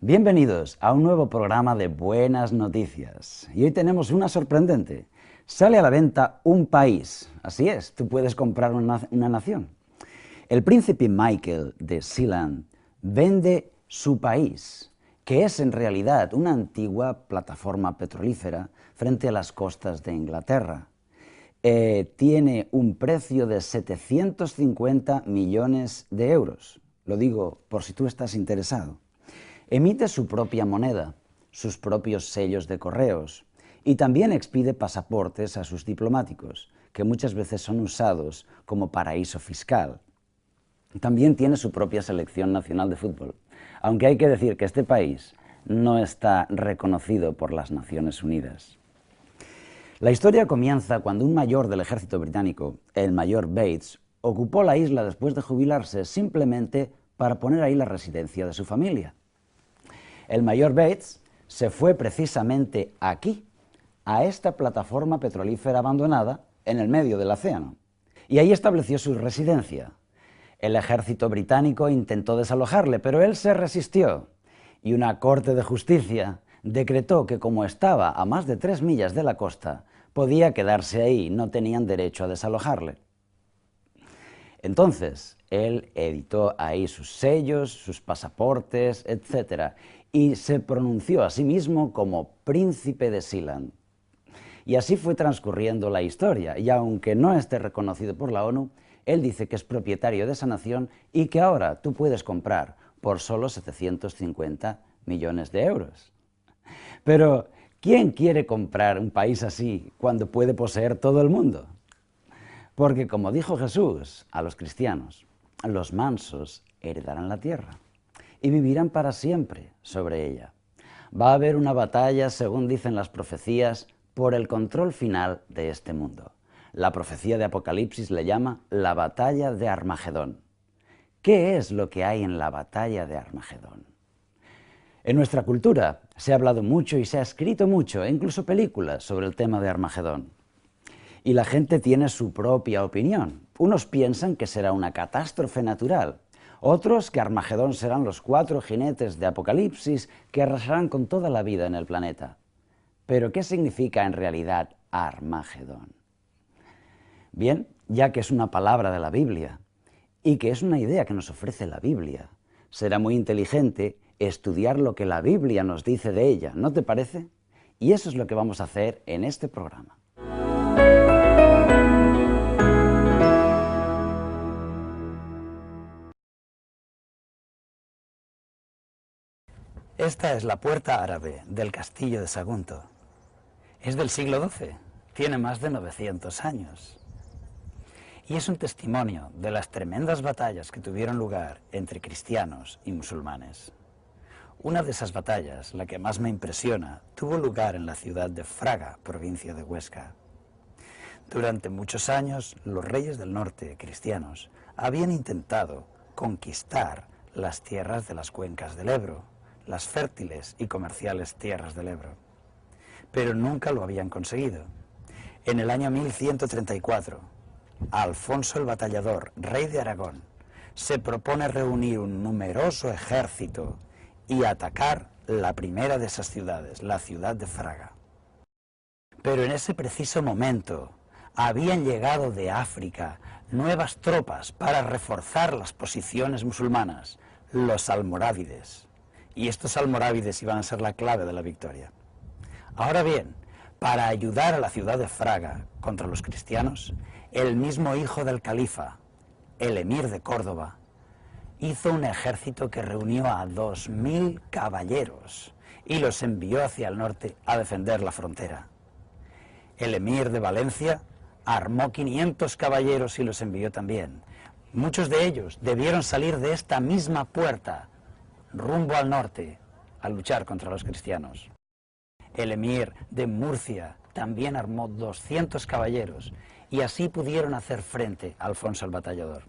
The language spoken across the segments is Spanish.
Bienvenidos a un nuevo programa de Buenas Noticias. Y hoy tenemos una sorprendente. Sale a la venta un país. Así es, tú puedes comprar una nación. El príncipe Michael de Sealand vende su país, que es en realidad una antigua plataforma petrolífera frente a las costas de Inglaterra. Tiene un precio de 750 millones de euros. Lo digo por si tú estás interesado. Emite su propia moneda, sus propios sellos de correos y también expide pasaportes a sus diplomáticos, que muchas veces son usados como paraíso fiscal. También tiene su propia selección nacional de fútbol, aunque hay que decir que este país no está reconocido por las Naciones Unidas. La historia comienza cuando un mayor del ejército británico, el mayor Bates, ocupó la isla después de jubilarse simplemente para poner ahí la residencia de su familia. El mayor Bates se fue precisamente aquí, a esta plataforma petrolífera abandonada en el medio del océano, y ahí estableció su residencia. El ejército británico intentó desalojarle, pero él se resistió, y una corte de justicia decretó que como estaba a más de 3 millas de la costa, podía quedarse ahí, no tenían derecho a desalojarle. Entonces, él editó ahí sus sellos, sus pasaportes, etc., y se pronunció a sí mismo como Príncipe de Sealand. Y así fue transcurriendo la historia, y aunque no esté reconocido por la ONU, él dice que es propietario de esa nación y que ahora tú puedes comprar por solo 750 millones de euros. Pero, ¿quién quiere comprar un país así cuando puede poseer todo el mundo? Porque, como dijo Jesús a los cristianos, los mansos heredarán la tierra y vivirán para siempre sobre ella. Va a haber una batalla, según dicen las profecías, por el control final de este mundo. La profecía de Apocalipsis le llama la batalla de Armagedón. ¿Qué es lo que hay en la batalla de Armagedón? En nuestra cultura se ha hablado mucho y se ha escrito mucho, e incluso películas sobre el tema de Armagedón. Y la gente tiene su propia opinión. Unos piensan que será una catástrofe natural, otros que Armagedón serán los 4 jinetes de Apocalipsis que arrasarán con toda la vida en el planeta. Pero, ¿qué significa en realidad Armagedón? Bien, ya que es una palabra de la Biblia y que es una idea que nos ofrece la Biblia, será muy inteligente estudiar lo que la Biblia nos dice de ella, ¿no te parece? Y eso es lo que vamos a hacer en este programa. Esta es la puerta árabe del castillo de Sagunto. Es del siglo XII, tiene más de 900 años. Y es un testimonio de las tremendas batallas que tuvieron lugar entre cristianos y musulmanes. Una de esas batallas, la que más me impresiona, tuvo lugar en la ciudad de Fraga, provincia de Huesca. Durante muchos años, los reyes del norte, cristianos, habían intentado conquistar las tierras de las cuencas del Ebro, las fértiles y comerciales tierras del Ebro, pero nunca lo habían conseguido. En el año 1134, Alfonso el Batallador, rey de Aragón, se propone reunir un numeroso ejército y atacar la primera de esas ciudades, la ciudad de Fraga. Pero en ese preciso momento habían llegado de África nuevas tropas para reforzar las posiciones musulmanas, los almorávides. Y estos almorávides iban a ser la clave de la victoria. Ahora bien, para ayudar a la ciudad de Fraga contra los cristianos, el mismo hijo del califa, el emir de Córdoba, hizo un ejército que reunió a 2000 caballeros y los envió hacia el norte a defender la frontera. El emir de Valencia armó 500 caballeros y los envió también. Muchos de ellos debieron salir de esta misma puerta rumbo al norte a luchar contra los cristianos. El emir de Murcia también armó 200 caballeros y así pudieron hacer frente a Alfonso el Batallador.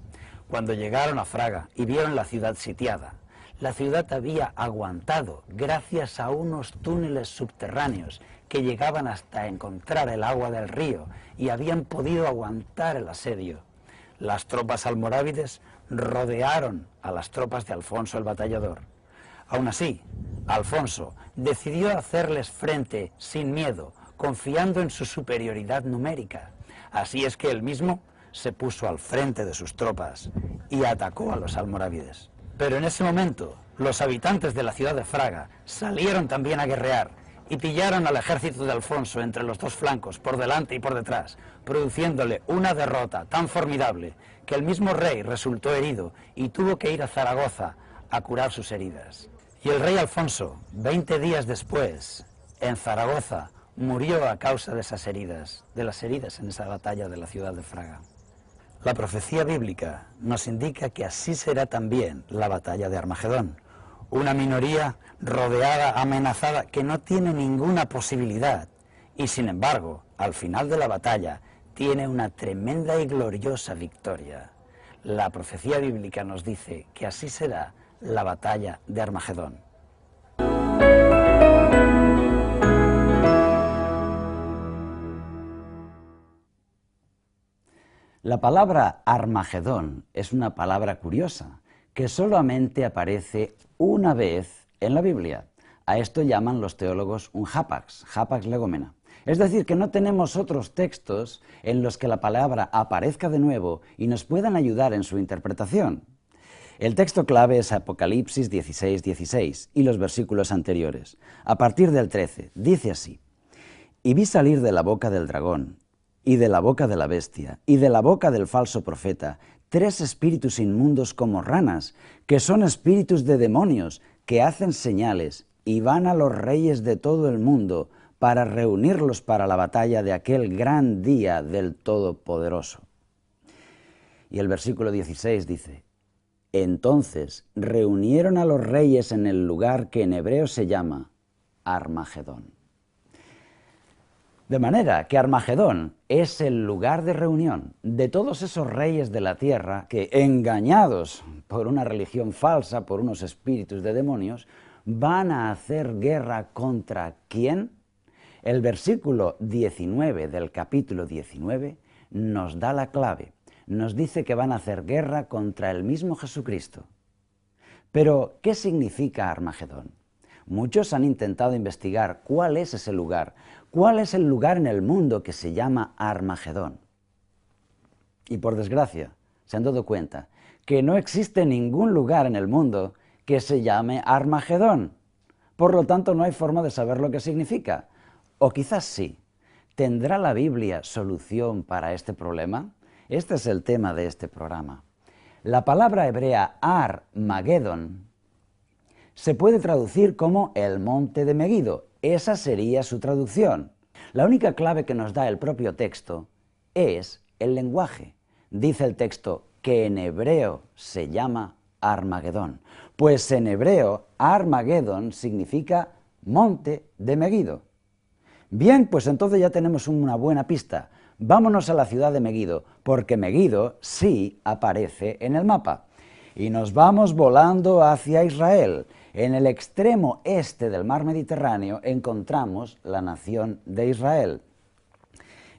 Cuando llegaron a Fraga y vieron la ciudad sitiada, la ciudad había aguantado gracias a unos túneles subterráneos que llegaban hasta encontrar el agua del río y habían podido aguantar el asedio. Las tropas almorávides rodearon a las tropas de Alfonso el Batallador. Aún así, Alfonso decidió hacerles frente sin miedo, confiando en su superioridad numérica. Así es que él mismo se puso al frente de sus tropas y atacó a los almorávides. Pero en ese momento, los habitantes de la ciudad de Fraga salieron también a guerrear y pillaron al ejército de Alfonso entre los dos flancos, por delante y por detrás, produciéndole una derrota tan formidable que el mismo rey resultó herido y tuvo que ir a Zaragoza a curar sus heridas. Y el rey Alfonso, 20 días después, en Zaragoza, murió a causa de esas heridas, de las heridas en esa batalla de la ciudad de Fraga. La profecía bíblica nos indica que así será también la batalla de Armagedón. Una minoría rodeada, amenazada, que no tiene ninguna posibilidad y sin embargo, al final de la batalla, tiene una tremenda y gloriosa victoria. La profecía bíblica nos dice que así será la batalla de Armagedón. La palabra Armagedón es una palabra curiosa, que solamente aparece una vez en la Biblia. A esto llaman los teólogos un hapax legomena. Es decir, que no tenemos otros textos en los que la palabra aparezca de nuevo y nos puedan ayudar en su interpretación. El texto clave es Apocalipsis 16:16 y los versículos anteriores. A partir del 13, dice así: «Y vi salir de la boca del dragón, y de la boca de la bestia, y de la boca del falso profeta, 3 espíritus inmundos como ranas, que son espíritus de demonios, que hacen señales, y van a los reyes de todo el mundo, para reunirlos para la batalla de aquel gran día del Todopoderoso». Y el versículo 16 dice: «Entonces reunieron a los reyes en el lugar que en hebreo se llama Armagedón». De manera que Armagedón es el lugar de reunión de todos esos reyes de la tierra que, engañados por una religión falsa, por unos espíritus de demonios, van a hacer guerra contra ¿quién? El versículo 19 del capítulo 19 nos da la clave. Nos dice que van a hacer guerra contra el mismo Jesucristo. Pero, ¿qué significa Armagedón? Muchos han intentado investigar cuál es ese lugar. ¿Cuál es el lugar en el mundo que se llama Armagedón? Y por desgracia, se han dado cuenta que no existe ningún lugar en el mundo que se llame Armagedón. Por lo tanto, no hay forma de saber lo que significa. O quizás sí. ¿Tendrá la Biblia solución para este problema? Este es el tema de este programa. La palabra hebrea Armagedón se puede traducir como el monte de Megido. Esa sería su traducción. La única clave que nos da el propio texto es el lenguaje. Dice el texto que en hebreo se llama Armagedón. Pues en hebreo Armagedón significa monte de Megido. Bien, pues entonces ya tenemos una buena pista. Vámonos a la ciudad de Megido, porque Megido sí aparece en el mapa. Y nos vamos volando hacia Israel. En el extremo este del mar Mediterráneo encontramos la nación de Israel.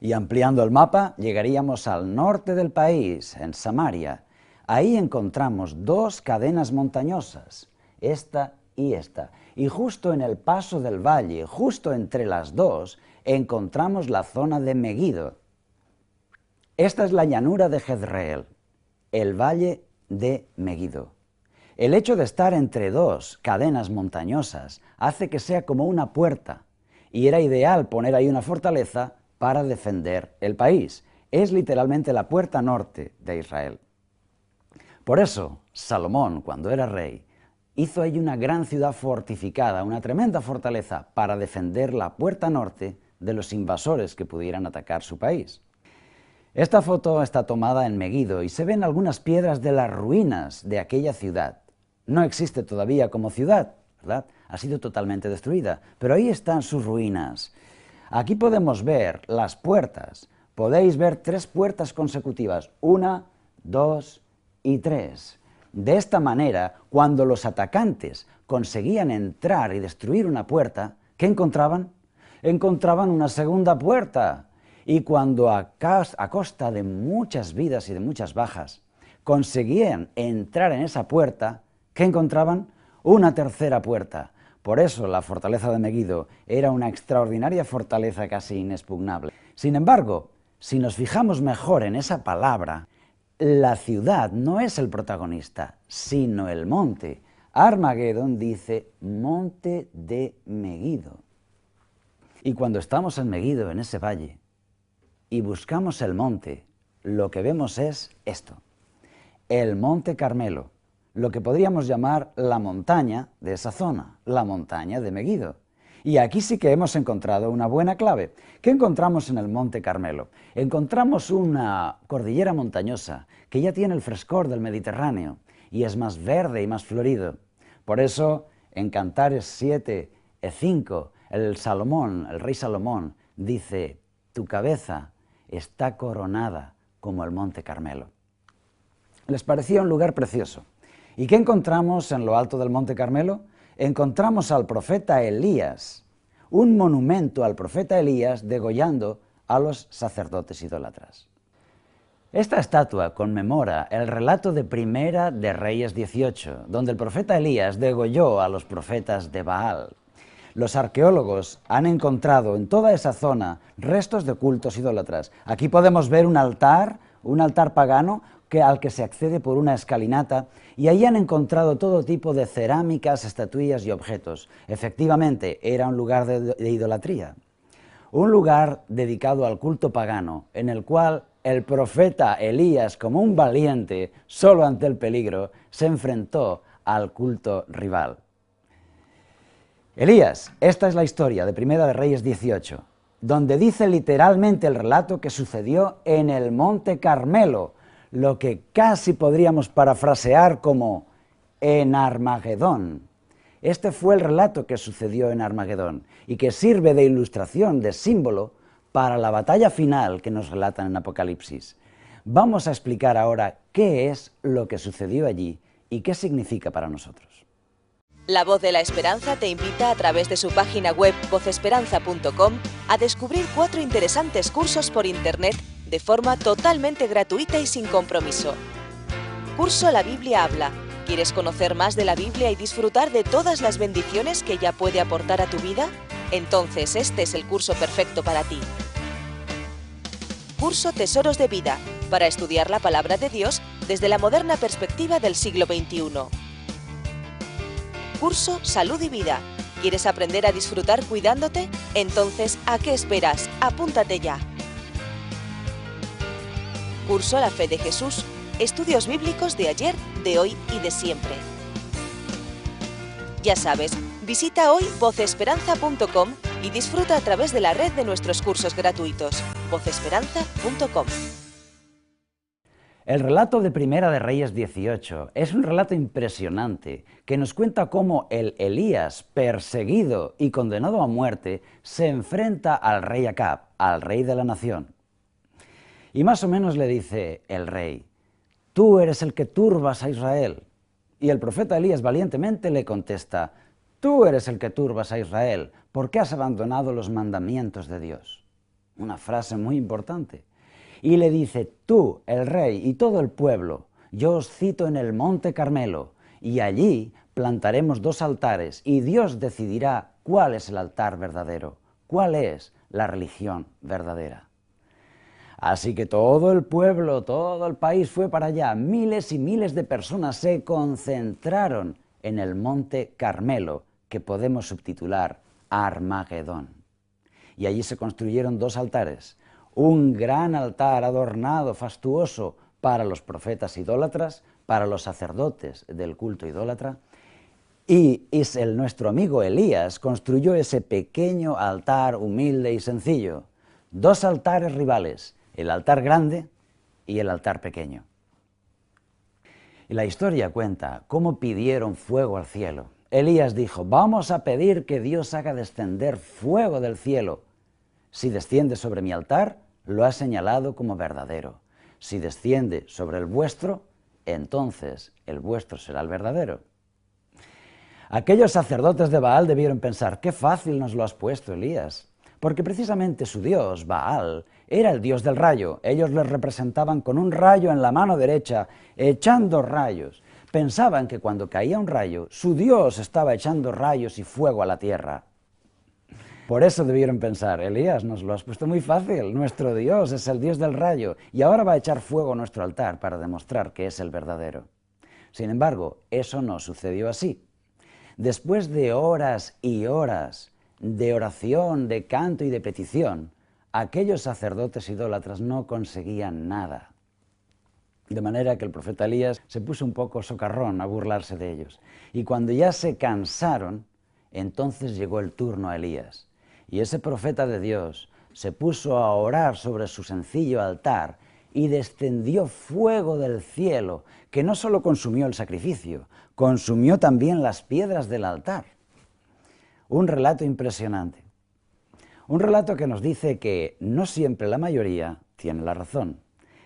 Y ampliando el mapa, llegaríamos al norte del país, en Samaria. Ahí encontramos 2 cadenas montañosas, esta y esta. Y justo en el paso del valle, justo entre las dos, encontramos la zona de Megido. Esta es la llanura de Jezreel, el valle de Megido. El hecho de estar entre 2 cadenas montañosas hace que sea como una puerta, y era ideal poner ahí una fortaleza para defender el país. Es literalmente la puerta norte de Israel. Por eso, Salomón, cuando era rey, hizo ahí una gran ciudad fortificada, una tremenda fortaleza para defender la puerta norte de los invasores que pudieran atacar su país. Esta foto está tomada en Megido y se ven algunas piedras de las ruinas de aquella ciudad. No existe todavía como ciudad, ¿verdad? Ha sido totalmente destruida, pero ahí están sus ruinas. Aquí podemos ver las puertas. Podéis ver 3 puertas consecutivas, 1, 2 y 3. De esta manera, cuando los atacantes conseguían entrar y destruir una puerta, ¿qué encontraban? Encontraban una segunda puerta. Y cuando a costa de muchas vidas y de muchas bajas conseguían entrar en esa puerta, ¿qué encontraban? Una tercera puerta. Por eso la fortaleza de Meguido era una extraordinaria fortaleza casi inexpugnable. Sin embargo, si nos fijamos mejor en esa palabra, la ciudad no es el protagonista, sino el monte. Armagedón dice monte de Meguido. Y cuando estamos en Meguido, en ese valle, y buscamos el monte, lo que vemos es esto, el Monte Carmelo, lo que podríamos llamar la montaña de esa zona, la montaña de Meguido. Y aquí sí que hemos encontrado una buena clave. ¿Qué encontramos en el Monte Carmelo? Encontramos una cordillera montañosa que ya tiene el frescor del Mediterráneo y es más verde y más florido. Por eso, en Cantares 7:5, el rey Salomón, dice, tu cabeza está coronada como el Monte Carmelo. Les parecía un lugar precioso. ¿Y qué encontramos en lo alto del Monte Carmelo? Encontramos al profeta Elías, un monumento al profeta Elías degollando a los sacerdotes idólatras. Esta estatua conmemora el relato de Primera de Reyes 18, donde el profeta Elías degolló a los profetas de Baal. Los arqueólogos han encontrado en toda esa zona restos de cultos idólatras. Aquí podemos ver un altar pagano al que se accede por una escalinata, y ahí han encontrado todo tipo de cerámicas, estatuillas y objetos. Efectivamente, era un lugar de idolatría, un lugar dedicado al culto pagano, en el cual el profeta Elías, como un valiente, solo ante el peligro, se enfrentó al culto rival. Elías, esta es la historia de Primera de Reyes 18, donde dice literalmente el relato que sucedió en el Monte Carmelo, lo que casi podríamos parafrasear como en Armagedón. Este fue el relato que sucedió en Armagedón y que sirve de ilustración, de símbolo, para la batalla final que nos relatan en Apocalipsis. Vamos a explicar ahora qué es lo que sucedió allí y qué significa para nosotros. La Voz de la Esperanza te invita a través de su página web vozesperanza.com a descubrir 4 interesantes cursos por Internet de forma totalmente gratuita y sin compromiso. Curso La Biblia habla. ¿Quieres conocer más de la Biblia y disfrutar de todas las bendiciones que ella puede aportar a tu vida? Entonces este es el curso perfecto para ti. Curso Tesoros de Vida, para estudiar la palabra de Dios desde la moderna perspectiva del siglo XXI. Curso Salud y Vida. ¿Quieres aprender a disfrutar cuidándote? Entonces, ¿a qué esperas? Apúntate ya. Curso La Fe de Jesús. Estudios bíblicos de ayer, de hoy y de siempre. Ya sabes, visita hoy vozesperanza.com y disfruta a través de la red de nuestros cursos gratuitos. vozesperanza.com. El relato de Primera de Reyes 18 es un relato impresionante que nos cuenta cómo el Elías, perseguido y condenado a muerte, se enfrenta al rey Acab, al rey de la nación. Y más o menos le dice el rey, tú eres el que turbas a Israel. Y el profeta Elías valientemente le contesta, tú eres el que turbas a Israel, porque has abandonado los mandamientos de Dios. Una frase muy importante. Y le dice, tú, el rey y todo el pueblo, yo os cito en el Monte Carmelo, y allí plantaremos 2 altares, y Dios decidirá cuál es el altar verdadero, cuál es la religión verdadera. Así que todo el pueblo, todo el país fue para allá. Miles y miles de personas se concentraron en el Monte Carmelo, que podemos subtitular Armagedón. Y allí se construyeron 2 altares. Un gran altar adornado, fastuoso, para los profetas idólatras, para los sacerdotes del culto idólatra. Y nuestro amigo Elías construyó ese pequeño altar humilde y sencillo. 2 altares rivales, el altar grande y el altar pequeño. Y la historia cuenta cómo pidieron fuego al cielo. Elías dijo, vamos a pedir que Dios haga descender fuego del cielo. Si desciende sobre mi altar, lo ha señalado como verdadero. Si desciende sobre el vuestro, entonces el vuestro será el verdadero. Aquellos sacerdotes de Baal debieron pensar, qué fácil nos lo has puesto, Elías. Porque precisamente su dios, Baal, era el dios del rayo. Ellos les representaban con un rayo en la mano derecha, echando rayos. pensaban que cuando caía un rayo, su Dios estaba echando rayos y fuego a la tierra. Por eso debieron pensar, Elías, nos lo has puesto muy fácil, nuestro Dios es el Dios del rayo y ahora va a echar fuego a nuestro altar para demostrar que es el verdadero. Sin embargo, eso no sucedió así. Después de horas y horas de oración, de canto y de petición, aquellos sacerdotes idólatras no conseguían nada. De manera que el profeta Elías se puso un poco socarrón a burlarse de ellos. Y cuando ya se cansaron, entonces llegó el turno a Elías. Y ese profeta de Dios se puso a orar sobre su sencillo altar y descendió fuego del cielo, que no solo consumió el sacrificio, consumió también las piedras del altar. Un relato impresionante. Un relato que nos dice que no siempre la mayoría tiene la razón.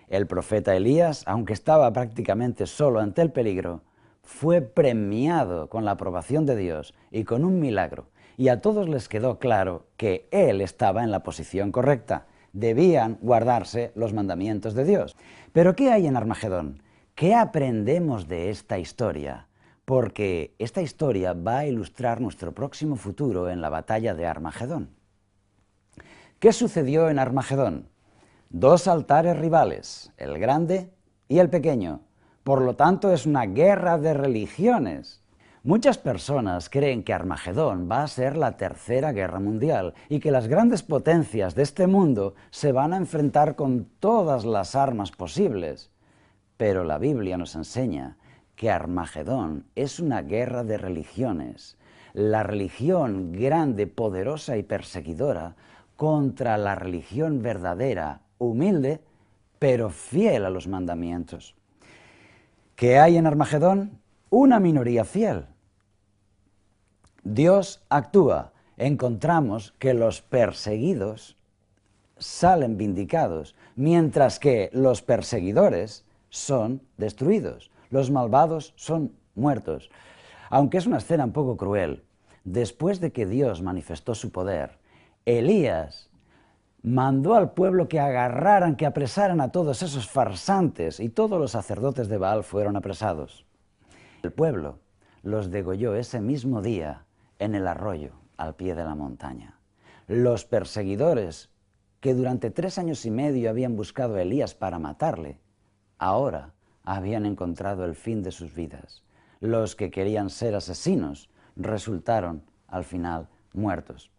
El profeta Elías, aunque estaba prácticamente solo ante el peligro, fue premiado con la aprobación de Dios y con un milagro. Y a todos les quedó claro que él estaba en la posición correcta. Debían guardarse los mandamientos de Dios. Pero ¿qué hay en Armagedón? ¿Qué aprendemos de esta historia? Porque esta historia va a ilustrar nuestro próximo futuro en la batalla de Armagedón. ¿Qué sucedió en Armagedón? Dos altares rivales, el grande y el pequeño. Por lo tanto, es una guerra de religiones. Muchas personas creen que Armagedón va a ser la tercera guerra mundial y que las grandes potencias de este mundo se van a enfrentar con todas las armas posibles. Pero la Biblia nos enseña que Armagedón es una guerra de religiones. La religión grande, poderosa y perseguidora contra la religión verdadera, humilde, pero fiel a los mandamientos. ¿Qué hay en Armagedón? Una minoría fiel. Dios actúa. Encontramos que los perseguidos salen vindicados, mientras que los perseguidores son destruidos. Los malvados son muertos. Aunque es una escena un poco cruel, después de que Dios manifestó su poder, Elías mandó al pueblo que agarraran, que apresaran a todos esos farsantes, y todos los sacerdotes de Baal fueron apresados. El pueblo los degolló ese mismo día en el arroyo, al pie de la montaña. Los perseguidores, que durante 3 años y medio habían buscado a Elías para matarle, ahora habían encontrado el fin de sus vidas. Los que querían ser asesinos resultaron, al final, muertos.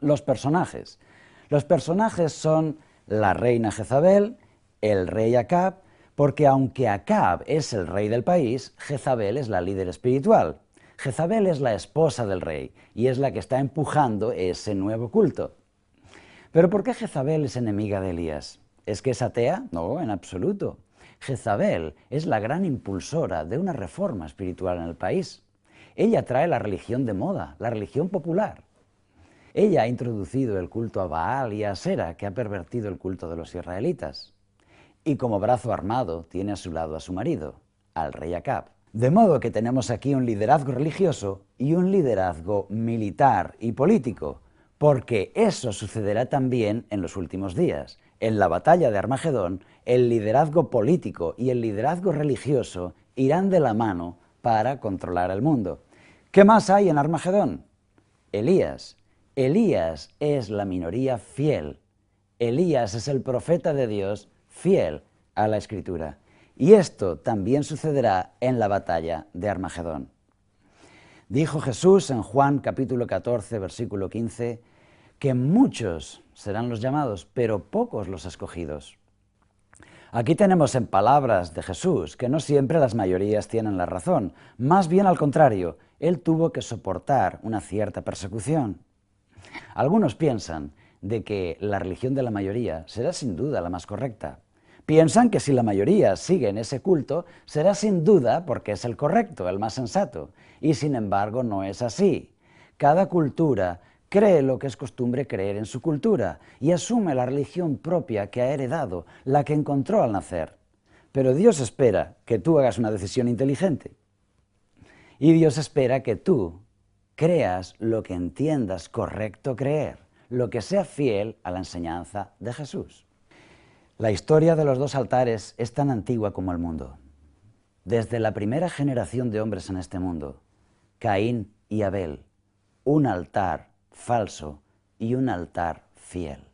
Los personajes. Los personajes son la reina Jezabel, el rey Acab, porque aunque Acab es el rey del país, Jezabel es la líder espiritual. Jezabel es la esposa del rey y es la que está empujando ese nuevo culto. ¿Pero por qué Jezabel es enemiga de Elías? ¿Es que es atea? No, en absoluto. Jezabel es la gran impulsora de una reforma espiritual en el país. Ella trae la religión de moda, la religión popular. Ella ha introducido el culto a Baal y a Asera, que ha pervertido el culto de los israelitas. Y como brazo armado tiene a su lado a su marido, al rey Acab. De modo que tenemos aquí un liderazgo religioso y un liderazgo militar y político, porque eso sucederá también en los últimos días. En la batalla de Armagedón, el liderazgo político y el liderazgo religioso irán de la mano para controlar el mundo. ¿Qué más hay en Armagedón? Elías. Elías es la minoría fiel. Elías es el profeta de Dios fiel a la Escritura. Y esto también sucederá en la batalla de Armagedón. Dijo Jesús en Juan capítulo 14, versículo 15, que muchos serán los llamados, pero pocos los escogidos. Aquí tenemos en palabras de Jesús que no siempre las mayorías tienen la razón. Más bien al contrario, él tuvo que soportar una cierta persecución. Algunos piensan de que la religión de la mayoría será sin duda la más correcta. Piensan que si la mayoría sigue en ese culto, será sin duda porque es el correcto, el más sensato. Y sin embargo no es así. Cada cultura cree lo que es costumbre creer en su cultura y asume la religión propia que ha heredado, la que encontró al nacer. Pero Dios espera que tú hagas una decisión inteligente. Y Dios espera que tú creas lo que entiendas correcto creer, lo que sea fiel a la enseñanza de Jesús. La historia de los dos altares es tan antigua como el mundo. desde la primera generación de hombres en este mundo, Caín y Abel, un altar falso y un altar fiel.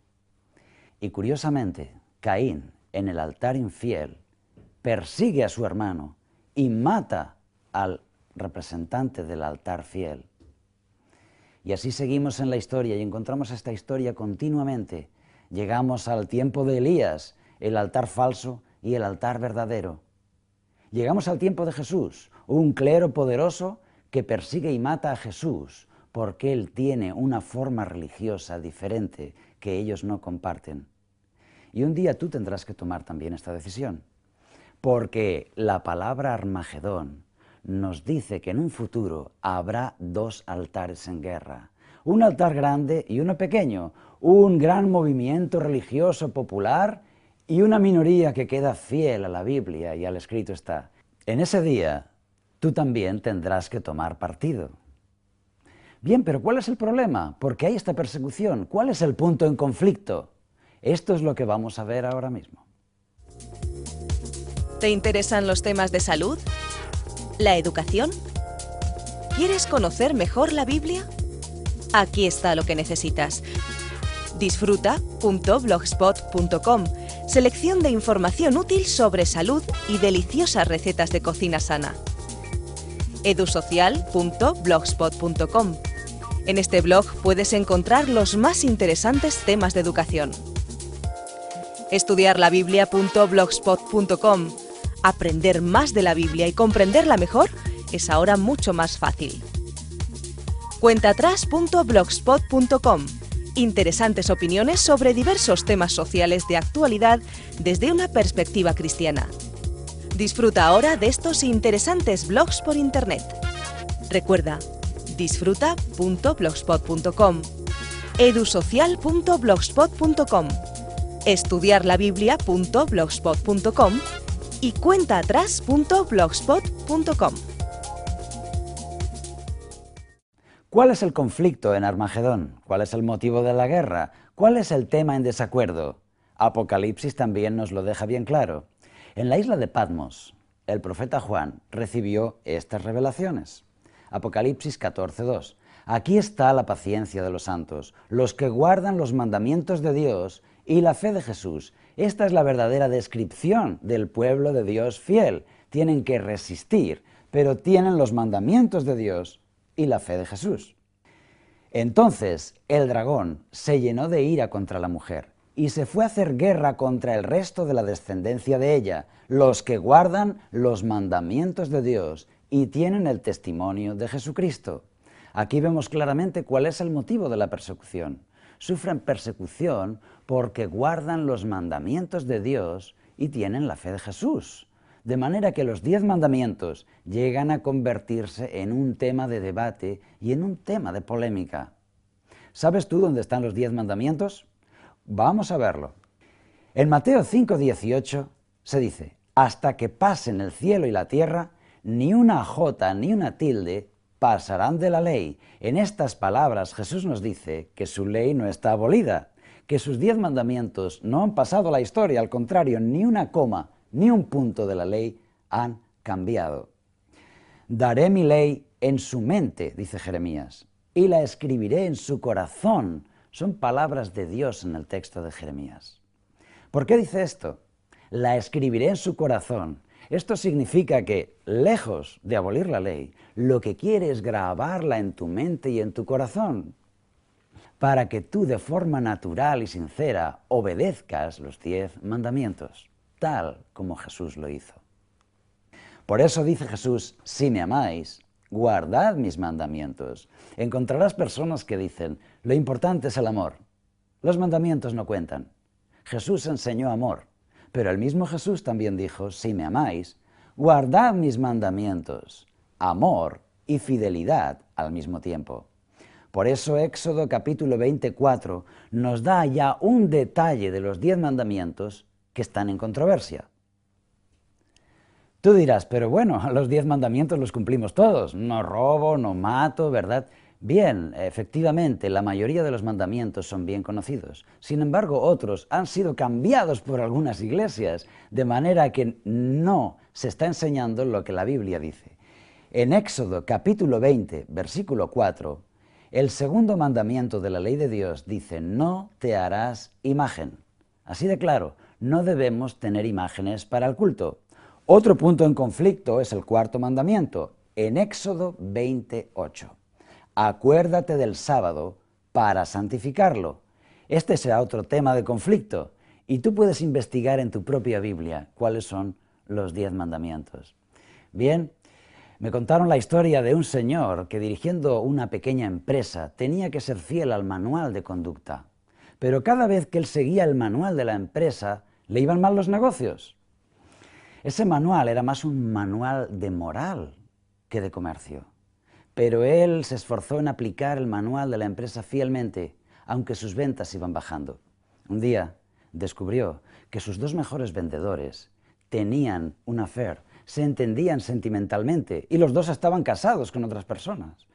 Y curiosamente, Caín, en el altar infiel, persigue a su hermano y mata al representante del altar fiel. Y así seguimos en la historia y encontramos esta historia continuamente. Llegamos al tiempo de Elías, el altar falso y el altar verdadero. Llegamos al tiempo de Jesús, un clero poderoso que persigue y mata a Jesús porque él tiene una forma religiosa diferente que ellos no comparten. Y un día tú tendrás que tomar también esta decisión, porque la palabra Armagedón nos dice que en un futuro habrá dos altares en guerra, un altar grande y uno pequeño, un gran movimiento religioso popular y una minoría que queda fiel a la Biblia y al escrito está. En ese día tú también tendrás que tomar partido. Bien, pero ¿cuál es el problema? ¿Por qué hay esta persecución? ¿Cuál es el punto en conflicto? Esto es lo que vamos a ver ahora mismo. ¿Te interesan los temas de salud? ¿La educación? ¿Quieres conocer mejor la Biblia? Aquí está lo que necesitas. Disfruta.blogspot.com. Selección de información útil sobre salud y deliciosas recetas de cocina sana. edusocial.blogspot.com. En este blog puedes encontrar los más interesantes temas de educación. Estudiarlabiblia.blogspot.com. Aprender más de la Biblia y comprenderla mejor es ahora mucho más fácil. Cuentaatrás.blogspot.com. Interesantes opiniones sobre diversos temas sociales de actualidad desde una perspectiva cristiana. Disfruta ahora de estos interesantes blogs por Internet. Recuerda, disfruta.blogspot.com, edusocial.blogspot.com, estudiarlabiblia.blogspot.com y cuentaatrás.blogspot.com. ¿Cuál es el conflicto en Armagedón? ¿Cuál es el motivo de la guerra? ¿Cuál es el tema en desacuerdo? Apocalipsis también nos lo deja bien claro. En la isla de Patmos, el profeta Juan recibió estas revelaciones. Apocalipsis 14:2. Aquí está la paciencia de los santos, los que guardan los mandamientos de Dios y la fe de Jesús. Esta es la verdadera descripción del pueblo de Dios fiel. Tienen que resistir, pero tienen los mandamientos de Dios y la fe de Jesús. Entonces el dragón se llenó de ira contra la mujer y se fue a hacer guerra contra el resto de la descendencia de ella, los que guardan los mandamientos de Dios y tienen el testimonio de Jesucristo. Aquí vemos claramente cuál es el motivo de la persecución. Sufren persecución porque guardan los mandamientos de Dios y tienen la fe de Jesús. De manera que los 10 mandamientos llegan a convertirse en un tema de debate y en un tema de polémica. ¿Sabes tú dónde están los 10 mandamientos? Vamos a verlo. En Mateo 5:18 se dice: hasta que pasen el cielo y la tierra, ni una jota ni una tilde pasarán de la ley. En estas palabras Jesús nos dice que su ley no está abolida, que sus 10 mandamientos no han pasado a la historia, al contrario, ni una coma, ni un punto de la ley han cambiado. Daré mi ley en su mente, dice Jeremías, y la escribiré en su corazón. Son palabras de Dios en el texto de Jeremías. ¿Por qué dice esto? La escribiré en su corazón. Esto significa que, lejos de abolir la ley, lo que quiere es grabarla en tu mente y en tu corazón, para que tú de forma natural y sincera obedezcas los 10 mandamientos, tal como Jesús lo hizo. Por eso dice Jesús: si me amáis, guardad mis mandamientos. Encontrarás personas que dicen: lo importante es el amor. Los mandamientos no cuentan. Jesús enseñó amor. Pero el mismo Jesús también dijo: si me amáis, guardad mis mandamientos. Amor y fidelidad al mismo tiempo. Por eso Éxodo capítulo 24 nos da ya un detalle de los 10 mandamientos que están en controversia. Tú dirás: pero bueno, los 10 mandamientos los cumplimos todos. No robo, no mato, ¿verdad? Bien, efectivamente, la mayoría de los mandamientos son bien conocidos. Sin embargo, otros han sido cambiados por algunas iglesias, de manera que no se está enseñando lo que la Biblia dice. En Éxodo capítulo 20, versículo 4, el segundo mandamiento de la ley de Dios dice: no te harás imagen. Así de claro, no debemos tener imágenes para el culto. Otro punto en conflicto es el cuarto mandamiento, en Éxodo 28. Acuérdate del sábado para santificarlo. Este será otro tema de conflicto y tú puedes investigar en tu propia Biblia cuáles son los 10 mandamientos. Bien, me contaron la historia de un señor que dirigiendo una pequeña empresa tenía que ser fiel al manual de conducta, pero cada vez que él seguía el manual de la empresa le iban mal los negocios. Ese manual era más un manual de moral que de comercio. Pero él se esforzó en aplicar el manual de la empresa fielmente, aunque sus ventas iban bajando. Un día descubrió que sus 2 mejores vendedores tenían un affair, se entendían sentimentalmente y los 2 estaban casados con otras personas.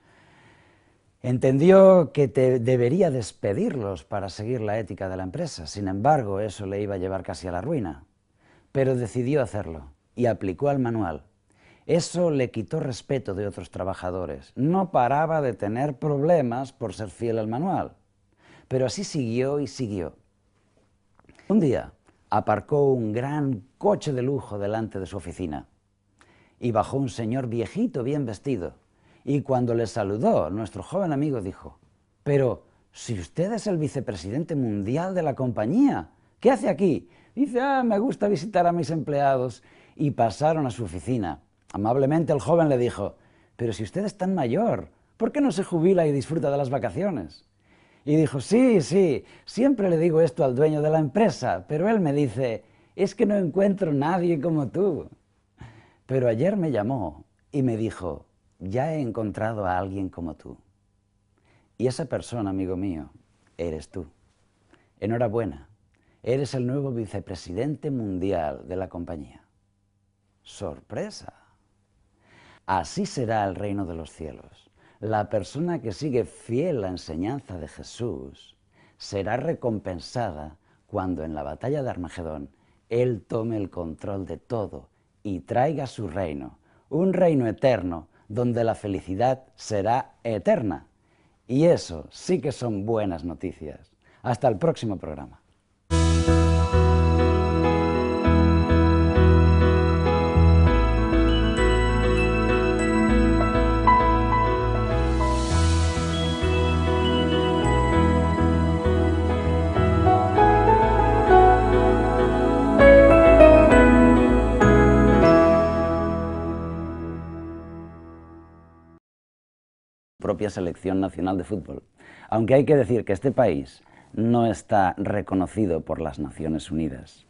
Entendió que debería despedirlos para seguir la ética de la empresa. Sin embargo, eso le iba a llevar casi a la ruina. Pero decidió hacerlo y aplicó el manual. Eso le quitó respeto de otros trabajadores. No paraba de tener problemas por ser fiel al manual. Pero así siguió y siguió. Un día aparcó un gran coche de lujo delante de su oficina y bajó un señor viejito bien vestido. Y cuando le saludó, nuestro joven amigo dijo: «Pero si usted es el vicepresidente mundial de la compañía, ¿qué hace aquí?» Dice: «Me gusta visitar a mis empleados». Y pasaron a su oficina. Amablemente el joven le dijo: «Pero si usted es tan mayor, ¿por qué no se jubila y disfruta de las vacaciones?» Y dijo: «Sí, siempre le digo esto al dueño de la empresa, pero él me dice: es que no encuentro nadie como tú. Pero ayer me llamó y me dijo: ya he encontrado a alguien como tú. Y esa persona, amigo mío, eres tú. Enhorabuena, eres el nuevo vicepresidente mundial de la compañía». ¡Sorpresa! Así será el reino de los cielos. La persona que sigue fiel a la enseñanza de Jesús será recompensada cuando en la batalla de Armagedón Él tome el control de todo y traiga su reino, un reino eterno donde la felicidad será eterna. Y eso sí que son buenas noticias. Hasta el próximo programa. Propia selección nacional de fútbol, aunque hay que decir que este país no está reconocido por las Naciones Unidas.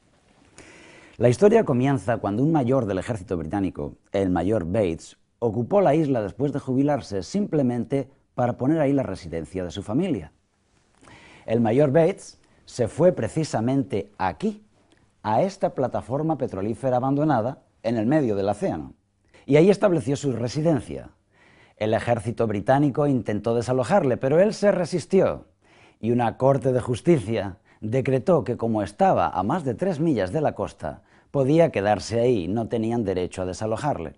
La historia comienza cuando un mayor del ejército británico, el mayor Bates, ocupó la isla después de jubilarse simplemente para poner ahí la residencia de su familia. El mayor Bates se fue precisamente aquí, a esta plataforma petrolífera abandonada en el medio del océano, y ahí estableció su residencia. El ejército británico intentó desalojarle, pero él se resistió, y una corte de justicia decretó que como estaba a más de 3 millas de la costa, podía quedarse ahí, no tenían derecho a desalojarle.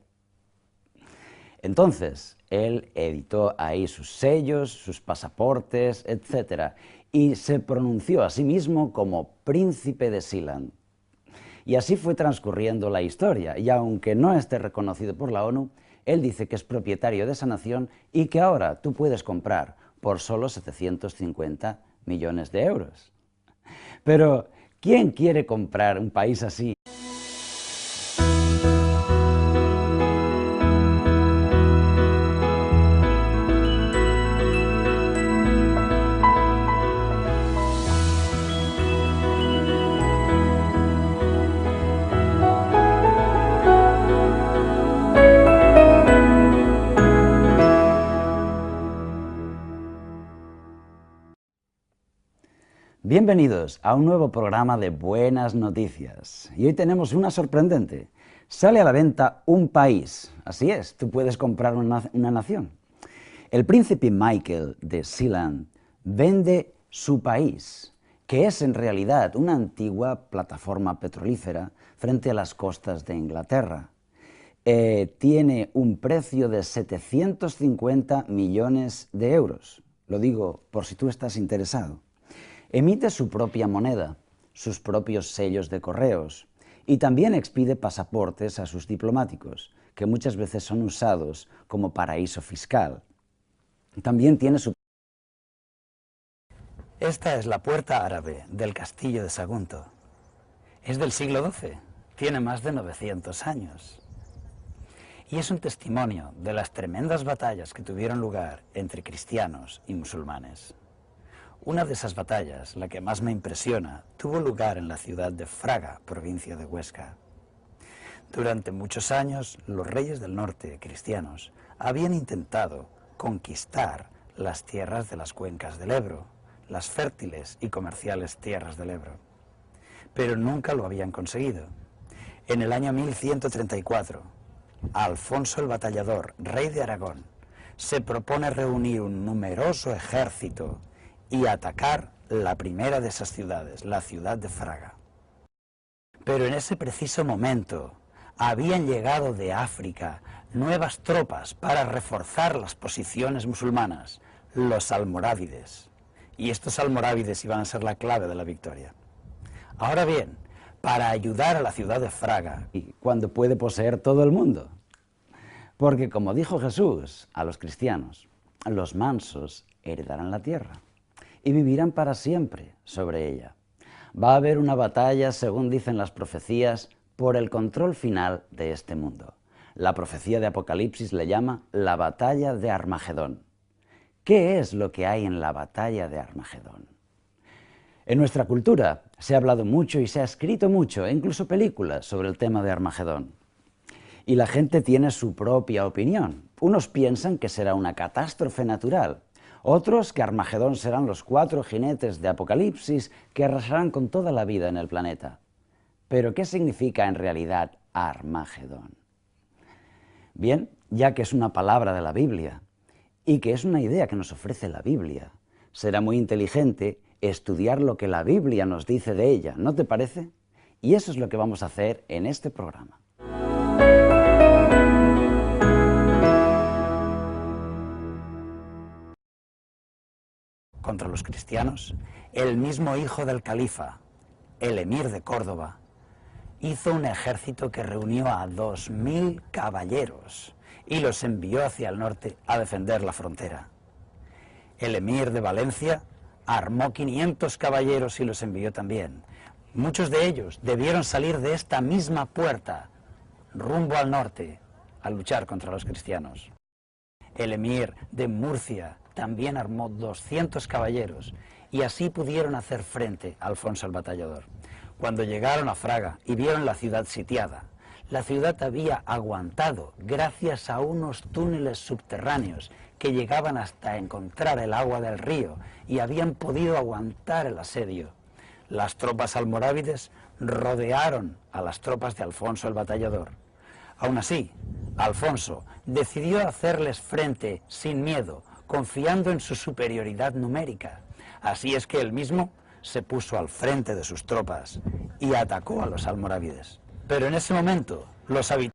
Entonces, él editó ahí sus sellos, sus pasaportes, etc., y se pronunció a sí mismo como Príncipe de Sealand. Y así fue transcurriendo la historia, y aunque no esté reconocido por la ONU, él dice que es propietario de esa nación y que ahora tú puedes comprar por solo 750 millones de euros. Pero, ¿quién quiere comprar un país así? Bienvenidos a un nuevo programa de Buenas Noticias. Y hoy tenemos una sorprendente. Sale a la venta un país. Así es, tú puedes comprar una nación. El príncipe Michael de Sealand vende su país, que es en realidad una antigua plataforma petrolífera frente a las costas de Inglaterra. Tiene un precio de 750 millones de euros. Lo digo por si tú estás interesado. Emite su propia moneda, sus propios sellos de correos y también expide pasaportes a sus diplomáticos, que muchas veces son usados como paraíso fiscal. También tiene su... Esta es la puerta árabe del castillo de Sagunto. Es del siglo XII, tiene más de 900 años. Y es un testimonio de las tremendas batallas que tuvieron lugar entre cristianos y musulmanes. Una de esas batallas, la que más me impresiona, tuvo lugar en la ciudad de Fraga, provincia de Huesca. Durante muchos años, los reyes del norte, cristianos, habían intentado conquistar las tierras de las cuencas del Ebro, las fértiles y comerciales tierras del Ebro. Pero nunca lo habían conseguido. En el año 1134, Alfonso el Batallador, rey de Aragón, se propone reunir un numeroso ejército y atacar la primera de esas ciudades, la ciudad de Fraga. Pero en ese preciso momento habían llegado de África nuevas tropas para reforzar las posiciones musulmanas, los almorávides. Y estos almorávides iban a ser la clave de la victoria. Ahora bien, para ayudar a la ciudad de Fraga, y cuando puede poseer todo el mundo. Porque como dijo Jesús a los cristianos, los mansos heredarán la tierra y vivirán para siempre sobre ella. Va a haber una batalla, según dicen las profecías, por el control final de este mundo. La profecía de Apocalipsis le llama la batalla de Armagedón. ¿Qué es lo que hay en la batalla de Armagedón? En nuestra cultura se ha hablado mucho y se ha escrito mucho, e incluso películas sobre el tema de Armagedón. Y la gente tiene su propia opinión. Unos piensan que será una catástrofe natural, otros que Armagedón serán los 4 jinetes de Apocalipsis que arrasarán con toda la vida en el planeta. Pero, ¿qué significa en realidad Armagedón? Bien, ya que es una palabra de la Biblia y que es una idea que nos ofrece la Biblia, será muy inteligente estudiar lo que la Biblia nos dice de ella, ¿no te parece? Y eso es lo que vamos a hacer en este programa. Contra los cristianos, el mismo hijo del califa, el emir de Córdoba, hizo un ejército que reunió a 2000 caballeros y los envió hacia el norte a defender la frontera. El emir de Valencia armó 500 caballeros y los envió también. Muchos de ellos debieron salir de esta misma puerta, rumbo al norte, a luchar contra los cristianos. El emir de Murcia también armó 200 caballeros y así pudieron hacer frente a Alfonso el Batallador. Cuando llegaron a Fraga y vieron la ciudad sitiada, la ciudad había aguantado gracias a unos túneles subterráneos que llegaban hasta encontrar el agua del río y habían podido aguantar el asedio. Las tropas almorávides rodearon a las tropas de Alfonso el Batallador. Aún así, Alfonso decidió hacerles frente sin miedo, confiando en su superioridad numérica. Así es que él mismo se puso al frente de sus tropas y atacó a los almorávides. Pero en ese momento, los habitantes